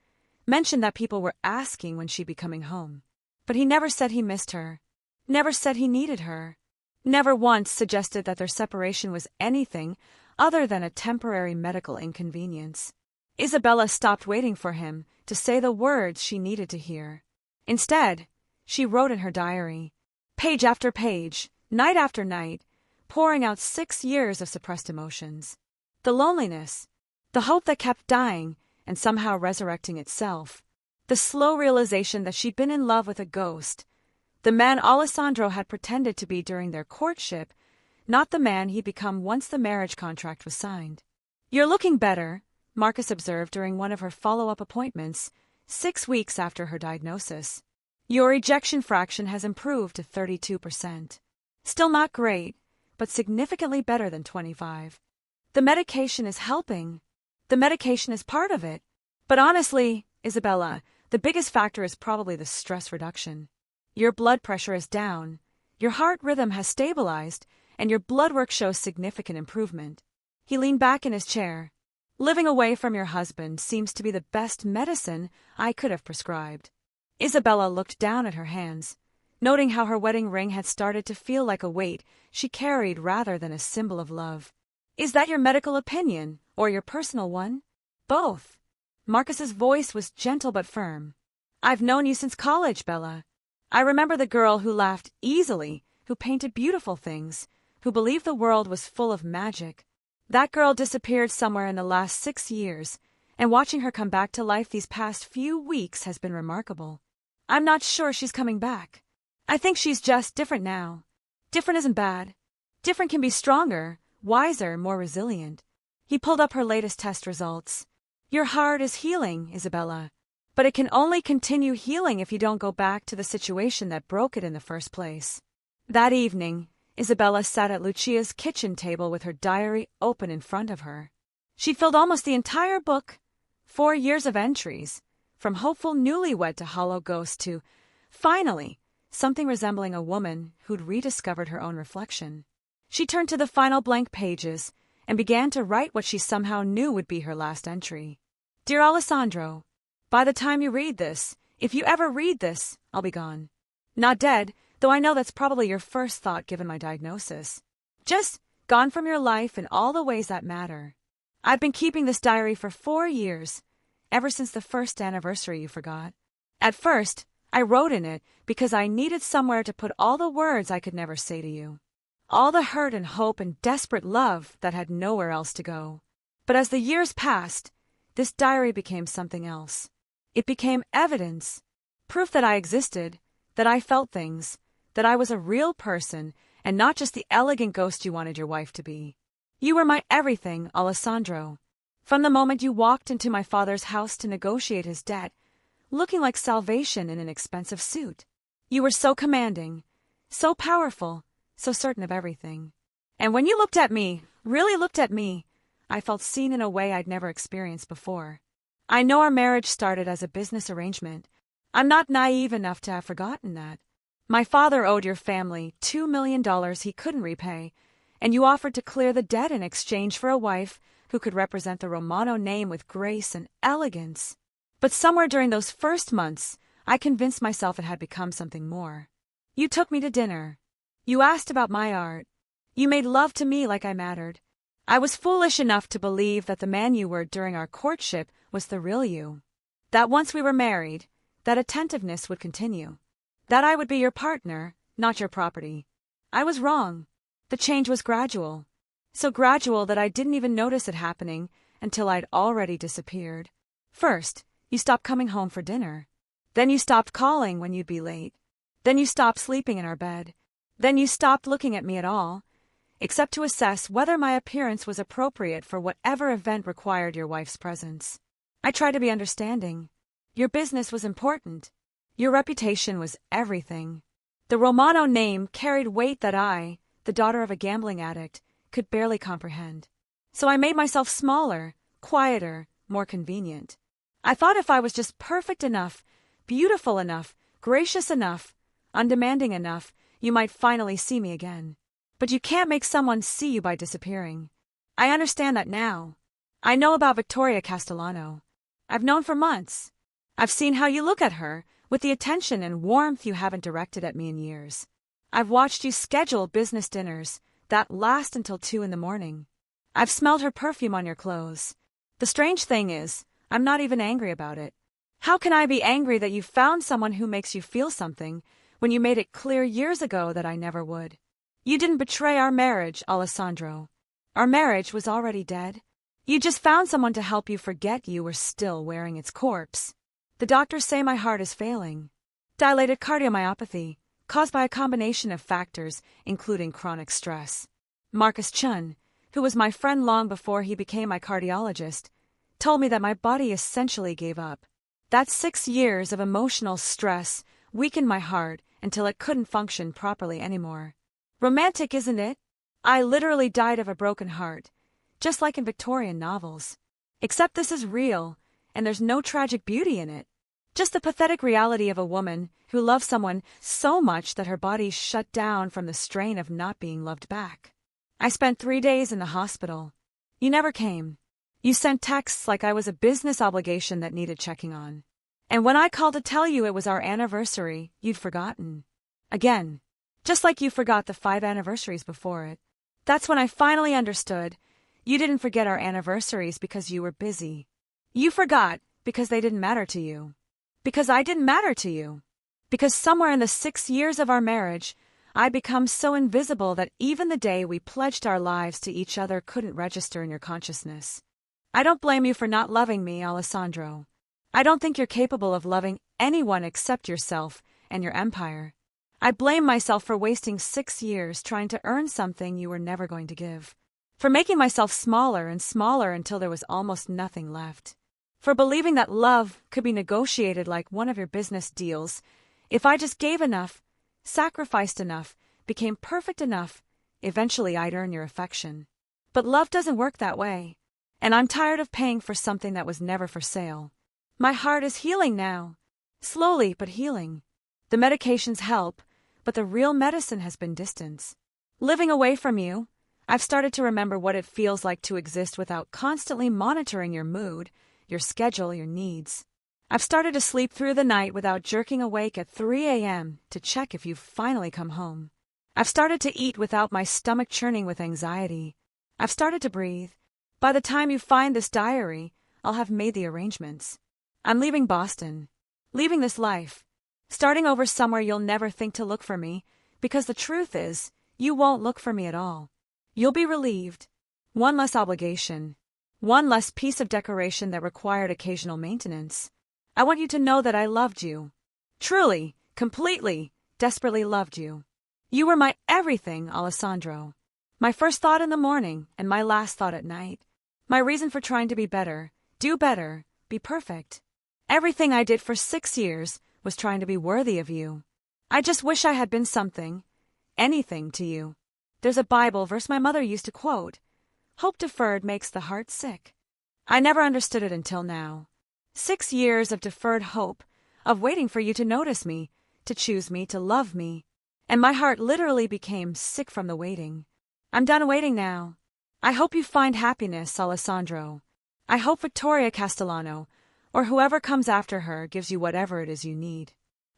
mentioned that people were asking when she'd be coming home. But he never said he missed her, never said he needed her, never once suggested that their separation was anything other than a temporary medical inconvenience. Isabella stopped waiting for him to say the words she needed to hear. Instead, she wrote in her diary, page after page, night after night, pouring out 6 years of suppressed emotions. The loneliness, the hope that kept dying and somehow resurrecting itself, the slow realization that she'd been in love with a ghost, the man Alessandro had pretended to be during their courtship, not the man he'd become once the marriage contract was signed. You're looking better, Marcus observed during one of her follow-up appointments, 6 weeks after her diagnosis. Your ejection fraction has improved to 32%. Still not great, but significantly better than 25. The medication is helping. The medication is part of it. But honestly, Isabella, the biggest factor is probably the stress reduction. Your blood pressure is down, your heart rhythm has stabilized, and your blood work shows significant improvement. He leaned back in his chair. Living away from your husband seems to be the best medicine I could have prescribed. Isabella looked down at her hands, noting how her wedding ring had started to feel like a weight she carried rather than a symbol of love. Is that your medical opinion, or your personal one? Both. Marcus's voice was gentle but firm. I've known you since college, Bella. I remember the girl who laughed easily, who painted beautiful things, who believed the world was full of magic. That girl disappeared somewhere in the last 6 years, and watching her come back to life these past few weeks has been remarkable. I'm not sure she's coming back. I think she's just different now. Different isn't bad. Different can be stronger, wiser, more resilient. He pulled up her latest test results. Your heart is healing, Isabella. But it can only continue healing if you don't go back to the situation that broke it in the first place. That evening, Isabella sat at Lucia's kitchen table with her diary open in front of her. She'd filled almost the entire book, 4 years of entries, from hopeful newlywed to hollow ghost to, finally, something resembling a woman who'd rediscovered her own reflection. She turned to the final blank pages and began to write what she somehow knew would be her last entry. Dear Alessandro, by the time you read this, if you ever read this, I'll be gone. Not dead, though I know that's probably your first thought given my diagnosis. Just gone from your life in all the ways that matter. I've been keeping this diary for 4 years, ever since the first anniversary you forgot. At first, I wrote in it because I needed somewhere to put all the words I could never say to you. All the hurt and hope and desperate love that had nowhere else to go. But as the years passed, this diary became something else. It became evidence, proof that I existed, that I felt things, that I was a real person and not just the elegant ghost you wanted your wife to be. You were my everything, Alessandro. From the moment you walked into my father's house to negotiate his debt, looking like salvation in an expensive suit. You were so commanding, so powerful, so certain of everything. And when you looked at me, really looked at me, I felt seen in a way I'd never experienced before. I know our marriage started as a business arrangement. I'm not naive enough to have forgotten that. My father owed your family $2 million he couldn't repay, and you offered to clear the debt in exchange for a wife who could represent the Romano name with grace and elegance. But somewhere during those first months, I convinced myself it had become something more. You took me to dinner. You asked about my art. You made love to me like I mattered. I was foolish enough to believe that the man you were during our courtship was the real you. That once we were married, that attentiveness would continue. That I would be your partner, not your property. I was wrong. The change was gradual. So gradual that I didn't even notice it happening until I'd already disappeared. First, you stopped coming home for dinner. Then you stopped calling when you'd be late. Then you stopped sleeping in our bed. Then you stopped looking at me at all, except to assess whether my appearance was appropriate for whatever event required your wife's presence. I tried to be understanding. Your business was important. Your reputation was everything. The Romano name carried weight that I, the daughter of a gambling addict, could barely comprehend. So I made myself smaller, quieter, more convenient. I thought if I was just perfect enough, beautiful enough, gracious enough, undemanding enough, you might finally see me again. But you can't make someone see you by disappearing. I understand that now. I know about Victoria Castellano. I've known for months. I've seen how you look at her, with the attention and warmth you haven't directed at me in years. I've watched you schedule business dinners that last until 2 a.m. I've smelled her perfume on your clothes. The strange thing is, I'm not even angry about it. How can I be angry that you found someone who makes you feel something when you made it clear years ago that I never would? You didn't betray our marriage, Alessandro. Our marriage was already dead. You just found someone to help you forget you were still wearing its corpse. The doctors say my heart is failing. Dilated cardiomyopathy, caused by a combination of factors, including chronic stress. Marcus Chun, who was my friend long before he became my cardiologist, told me that my body essentially gave up. That 6 years of emotional stress weakened my heart until it couldn't function properly anymore. Romantic, isn't it? I literally died of a broken heart, just like in Victorian novels. Except this is real, and there's no tragic beauty in it. Just the pathetic reality of a woman who loves someone so much that her body shut down from the strain of not being loved back. I spent 3 days in the hospital. You never came. You sent texts like I was a business obligation that needed checking on. And when I called to tell you it was our anniversary, you'd forgotten. Again. Just like you forgot the 5 anniversaries before it. That's when I finally understood. You didn't forget our anniversaries because you were busy. You forgot because they didn't matter to you. Because I didn't matter to you. Because somewhere in the 6 years of our marriage, I'd become so invisible that even the day we pledged our lives to each other couldn't register in your consciousness. I don't blame you for not loving me, Alessandro. I don't think you're capable of loving anyone except yourself and your empire. I blame myself for wasting 6 years trying to earn something you were never going to give. For making myself smaller and smaller until there was almost nothing left. For believing that love could be negotiated like one of your business deals. If I just gave enough, sacrificed enough, became perfect enough, eventually I'd earn your affection. But love doesn't work that way. And I'm tired of paying for something that was never for sale. My heart is healing now. Slowly, but healing. The medications help, but the real medicine has been distance. Living away from you, I've started to remember what it feels like to exist without constantly monitoring your mood, your schedule, your needs. I've started to sleep through the night without jerking awake at 3 a.m. to check if you've finally come home. I've started to eat without my stomach churning with anxiety. I've started to breathe. By the time you find this diary, I'll have made the arrangements. I'm leaving Boston. Leaving this life. Starting over somewhere you'll never think to look for me, because the truth is, you won't look for me at all. You'll be relieved. One less obligation. One less piece of decoration that required occasional maintenance. I want you to know that I loved you. Truly, completely, desperately loved you. You were my everything, Alessandro. My first thought in the morning and my last thought at night. My reason for trying to be better, do better, be perfect. Everything I did for 6 years was trying to be worthy of you. I just wish I had been something, anything to you. There's a Bible verse my mother used to quote. Hope deferred makes the heart sick. I never understood it until now. 6 years of deferred hope, of waiting for you to notice me, to choose me, to love me. And my heart literally became sick from the waiting. I'm done waiting now. I hope you find happiness, Alessandro. I hope Vittoria Castellano, or whoever comes after her, gives you whatever it is you need.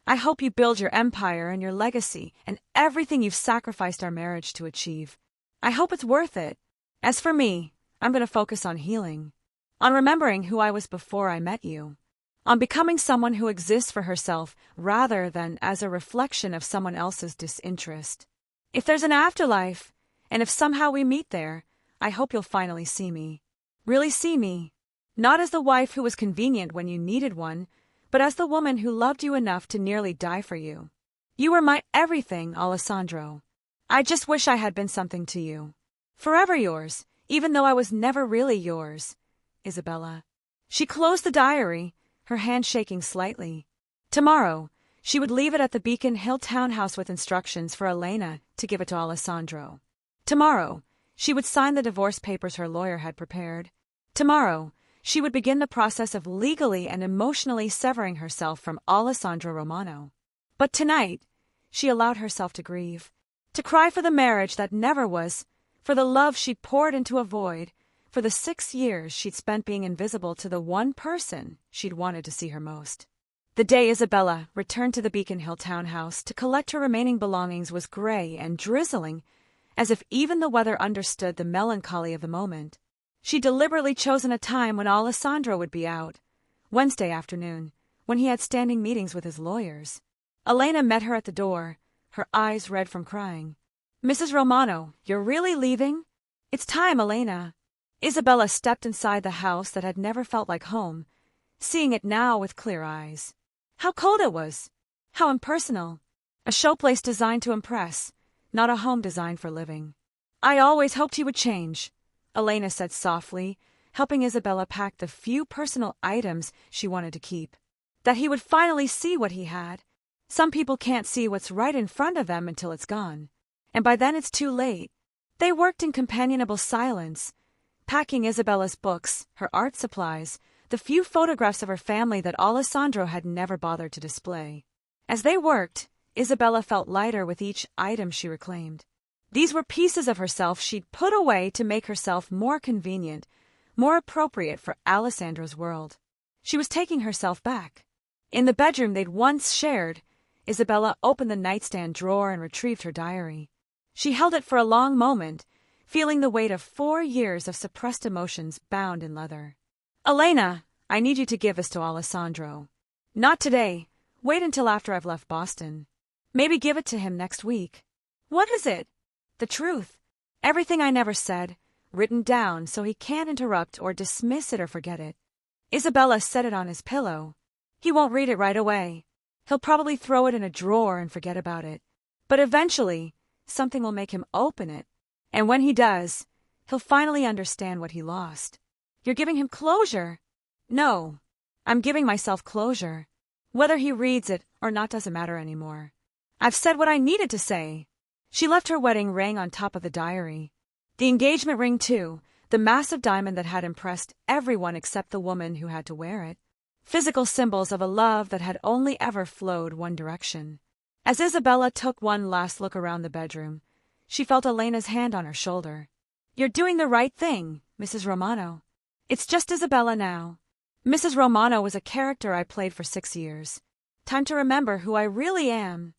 I hope you build your empire and your legacy and everything you've sacrificed our marriage to achieve. I hope it's worth it. As for me, I'm going to focus on healing. On remembering who I was before I met you. On becoming someone who exists for herself rather than as a reflection of someone else's disinterest. If there's an afterlife, and if somehow we meet there, I hope you'll finally see me. Really see me. Not as the wife who was convenient when you needed one, but as the woman who loved you enough to nearly die for you. You were my everything, Alessandro. I just wish I had been something to you. Forever yours, even though I was never really yours. Isabella. She closed the diary, her hand shaking slightly. Tomorrow, she would leave it at the Beacon Hill townhouse with instructions for Elena to give it to Alessandro. Tomorrow, she would sign the divorce papers her lawyer had prepared. Tomorrow, she would begin the process of legally and emotionally severing herself from Alessandro Romano. But tonight, she allowed herself to grieve, to cry for the marriage that never was, for the love she'd poured into a void, for the 6 years she'd spent being invisible to the one person she'd wanted to see her most. The day Isabella returned to the Beacon Hill townhouse to collect her remaining belongings was gray and drizzling, as if even the weather understood the melancholy of the moment. She'd deliberately chosen a time when Alessandro would be out, Wednesday afternoon, when he had standing meetings with his lawyers. Elena met her at the door, her eyes red from crying. Mrs. Romano, you're really leaving? It's time, Elena. Isabella stepped inside the house that had never felt like home, seeing it now with clear eyes. How cold it was! How impersonal! A showplace designed to impress, not a home designed for living. I always hoped he would change, Elena said softly, helping Isabella pack the few personal items she wanted to keep. That he would finally see what he had. Some people can't see what's right in front of them until it's gone, and by then it's too late. They worked in companionable silence, packing Isabella's books, her art supplies, the few photographs of her family that Alessandro had never bothered to display. As they worked, Isabella felt lighter with each item she reclaimed. These were pieces of herself she'd put away to make herself more convenient, more appropriate for Alessandro's world. She was taking herself back. In the bedroom they'd once shared, Isabella opened the nightstand drawer and retrieved her diary. She held it for a long moment, feeling the weight of 4 years of suppressed emotions bound in leather. Elena, I need you to give this to Alessandro. Not today. Wait until after I've left Boston. Maybe give it to him next week. What is it? The truth. Everything I never said, written down so he can't interrupt or dismiss it or forget it. Isabella set it on his pillow. He won't read it right away. He'll probably throw it in a drawer and forget about it. But eventually, something will make him open it. And when he does, he'll finally understand what he lost. You're giving him closure. No, I'm giving myself closure. Whether he reads it or not doesn't matter anymore. I've said what I needed to say. She left her wedding ring on top of the diary. The engagement ring, too, the massive diamond that had impressed everyone except the woman who had to wear it. Physical symbols of a love that had only ever flowed one direction. As Isabella took one last look around the bedroom, she felt Elena's hand on her shoulder. You're doing the right thing, Mrs. Romano. It's just Isabella now. Mrs. Romano was a character I played for 6 years. Time to remember who I really am.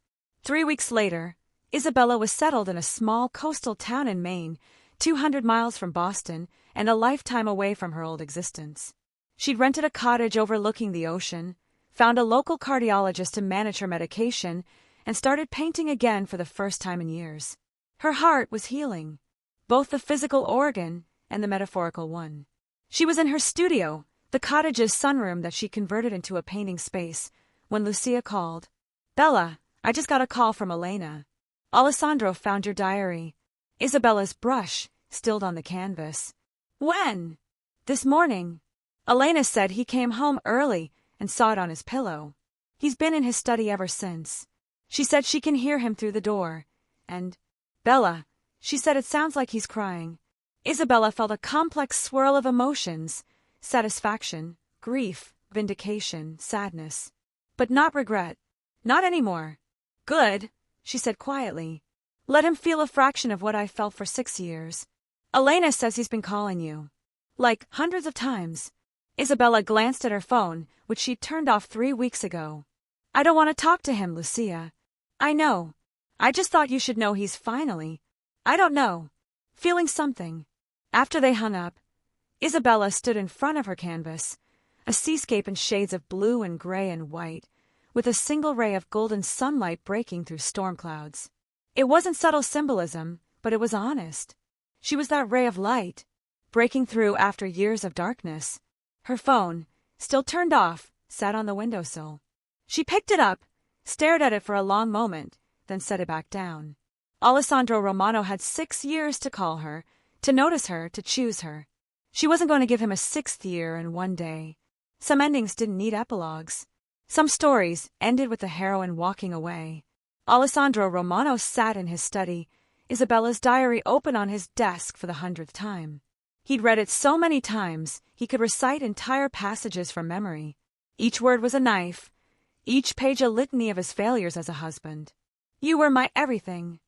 3 weeks later, Isabella was settled in a small coastal town in Maine, 200 miles from Boston and a lifetime away from her old existence. She'd rented a cottage overlooking the ocean, found a local cardiologist to manage her medication, and started painting again for the first time in years. Her heart was healing, both the physical organ and the metaphorical one. She was in her studio, the cottage's sunroom that she converted into a painting space, when Lucia called. "Bella, I just got a call from Elena. Alessandro found your diary." Isabella's brush stilled on the canvas. "When?" "This morning. Elena said he came home early and saw it on his pillow. He's been in his study ever since. She said she can hear him through the door. And, Bella, she said it sounds like he's crying." Isabella felt a complex swirl of emotions: satisfaction, grief, vindication, sadness. But not regret. Not anymore. "Good," she said quietly. "Let him feel a fraction of what I felt for 6 years. Elena says he's been calling you. Like, hundreds of times." Isabella glanced at her phone, which she'd turned off 3 weeks ago. "I don't want to talk to him, Lucia." "I know. I just thought you should know he's finally, I don't know, feeling something." After they hung up, Isabella stood in front of her canvas, a seascape in shades of blue and gray and white, with a single ray of golden sunlight breaking through storm clouds. It wasn't subtle symbolism, but it was honest. She was that ray of light, breaking through after years of darkness. Her phone, still turned off, sat on the windowsill. She picked it up, stared at it for a long moment, then set it back down. Alessandro Romano had 6 years to call her, to notice her, to choose her. She wasn't going to give him a 6th year in one day. Some endings didn't need epilogues. Some stories ended with the heroine walking away. Alessandro Romano sat in his study, Isabella's diary open on his desk for the 100th time. He'd read it so many times he could recite entire passages from memory. Each word was a knife, each page a litany of his failures as a husband. "You were my everything.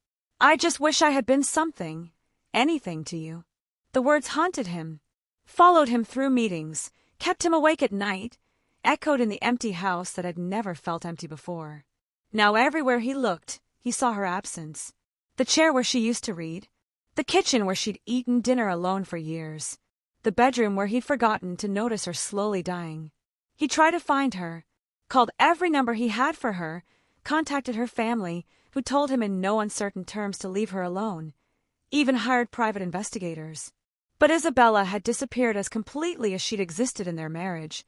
I just wish I had been something, anything to you." The words haunted him, followed him through meetings, kept him awake at night, echoed in the empty house that had never felt empty before. Now everywhere he looked, he saw her absence. The chair where she used to read, the kitchen where she'd eaten dinner alone for years, the bedroom where he'd forgotten to notice her slowly dying. He tried to find her, called every number he had for her, contacted her family, who told him in no uncertain terms to leave her alone, even hired private investigators. But Isabella had disappeared as completely as she'd existed in their marriage,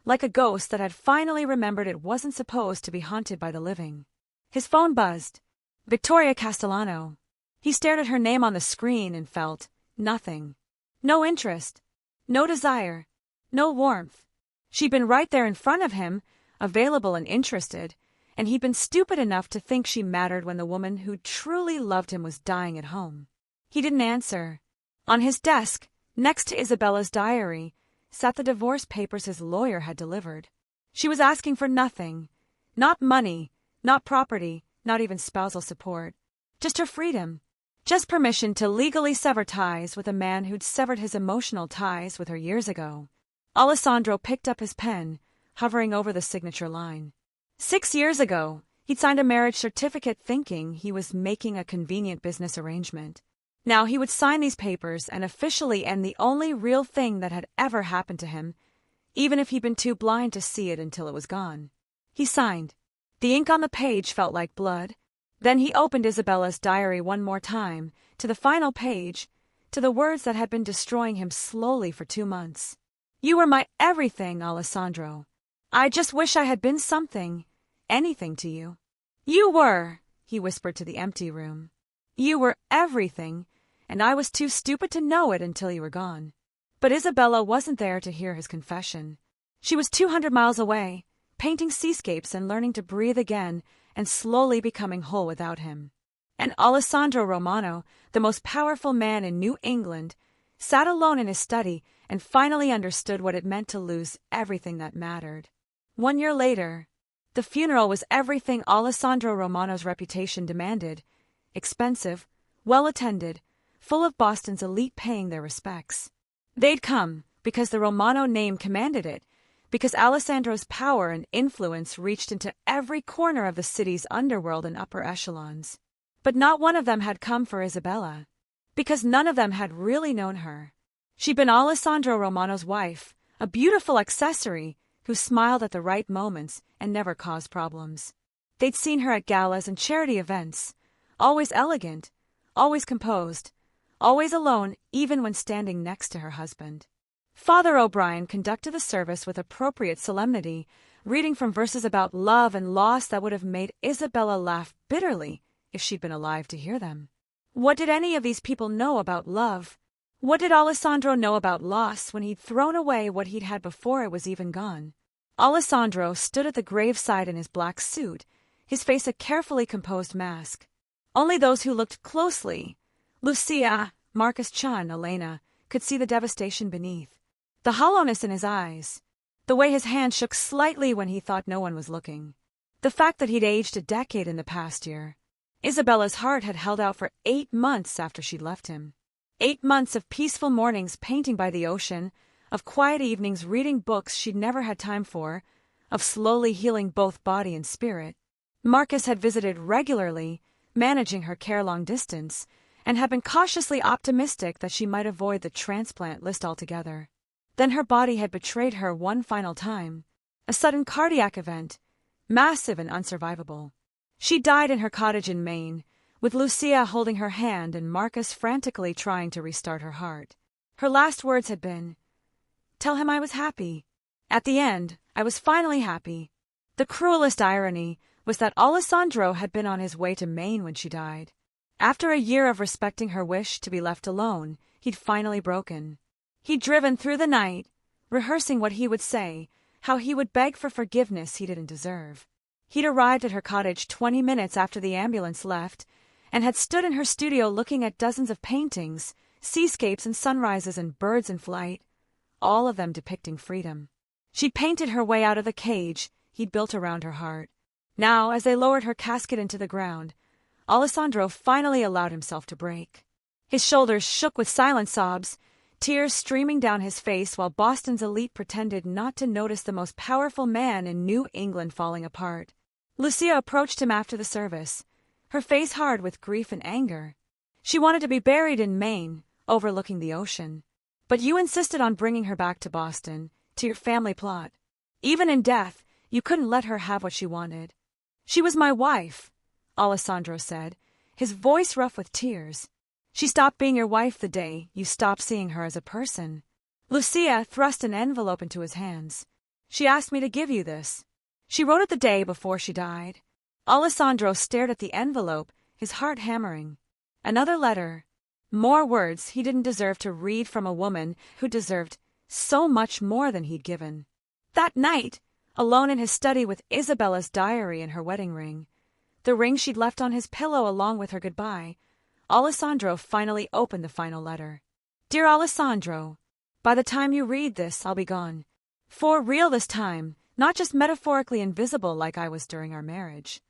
like a ghost that had finally remembered it wasn't supposed to be haunted by the living. His phone buzzed. Victoria Castellano. He stared at her name on the screen and felt nothing. No interest. No desire. No warmth. She'd been right there in front of him, available and interested, and he'd been stupid enough to think she mattered when the woman who truly loved him was dying at home. He didn't answer. On his desk, next to Isabella's diary, sat the divorce papers his lawyer had delivered. She was asking for nothing. Not money, not property, not even spousal support. Just her freedom. Just permission to legally sever ties with a man who'd severed his emotional ties with her years ago. Alessandro picked up his pen, hovering over the signature line. 6 years ago, he'd signed a marriage certificate thinking he was making a convenient business arrangement. Now he would sign these papers and officially end the only real thing that had ever happened to him, even if he'd been too blind to see it until it was gone. He signed. The ink on the page felt like blood. Then he opened Isabella's diary one more time, to the final page, to the words that had been destroying him slowly for 2 months. "You were my everything, Alessandro. I just wish I had been something, anything to you." "You were," he whispered to the empty room. "You were everything, and I was too stupid to know it until you were gone." But Isabella wasn't there to hear his confession. She was 200 miles away, painting seascapes and learning to breathe again and slowly becoming whole without him. And Alessandro Romano, the most powerful man in New England, sat alone in his study and finally understood what it meant to lose everything that mattered. 1 year later, the funeral was everything Alessandro Romano's reputation demanded: expensive, well-attended, full of Boston's elite paying their respects. They'd come because the Romano name commanded it, because Alessandro's power and influence reached into every corner of the city's underworld and upper echelons. But not one of them had come for Isabella, because none of them had really known her. She'd been Alessandro Romano's wife, a beautiful accessory who smiled at the right moments and never caused problems. They'd seen her at galas and charity events, always elegant, always composed, always alone even when standing next to her husband. Father O'Brien conducted the service with appropriate solemnity, reading from verses about love and loss that would have made Isabella laugh bitterly if she'd been alive to hear them. What did any of these people know about love? What did Alessandro know about loss when he'd thrown away what he'd had before it was even gone? Alessandro stood at the graveside in his black suit, his face a carefully composed mask. Only those who looked closely, Lucia, Marcus Chan, Elena, could see the devastation beneath, the hollowness in his eyes, the way his hand shook slightly when he thought no one was looking, the fact that he'd aged a decade in the past year. Isabella's heart had held out for 8 months after she'd left him. 8 months of peaceful mornings painting by the ocean, of quiet evenings reading books she'd never had time for, of slowly healing both body and spirit. Marcus had visited regularly, managing her care long distance, and had been cautiously optimistic that she might avoid the transplant list altogether. Then her body had betrayed her one final time, a sudden cardiac event, massive and unsurvivable. She died in her cottage in Maine, with Lucia holding her hand and Marcus frantically trying to restart her heart. Her last words had been, "Tell him I was happy." At the end, I was finally happy. The cruelest irony was that Alessandro had been on his way to Maine when she died. After a year of respecting her wish to be left alone, he'd finally broken. He'd driven through the night, rehearsing what he would say, how he would beg for forgiveness he didn't deserve. He'd arrived at her cottage 20 minutes after the ambulance left, and had stood in her studio looking at dozens of paintings, seascapes and sunrises and birds in flight, all of them depicting freedom. She'd painted her way out of the cage he'd built around her heart. Now, as they lowered her casket into the ground, Alessandro finally allowed himself to break. His shoulders shook with silent sobs, tears streaming down his face while Boston's elite pretended not to notice the most powerful man in New England falling apart. Lucia approached him after the service, her face hard with grief and anger. She wanted to be buried in Maine, overlooking the ocean. But you insisted on bringing her back to Boston, to your family plot. Even in death, you couldn't let her have what she wanted. She was my wife, Alessandro said, his voice rough with tears. She stopped being your wife the day you stopped seeing her as a person. Lucia thrust an envelope into his hands. She asked me to give you this. She wrote it the day before she died. Alessandro stared at the envelope, his heart hammering. Another letter. More words he didn't deserve to read from a woman who deserved so much more than he'd given. That night, alone in his study with Isabella's diary and her wedding ring, the ring she'd left on his pillow along with her goodbye, Alessandro finally opened the final letter. Dear Alessandro, by the time you read this, I'll be gone. For real this time, not just metaphorically invisible like I was during our marriage.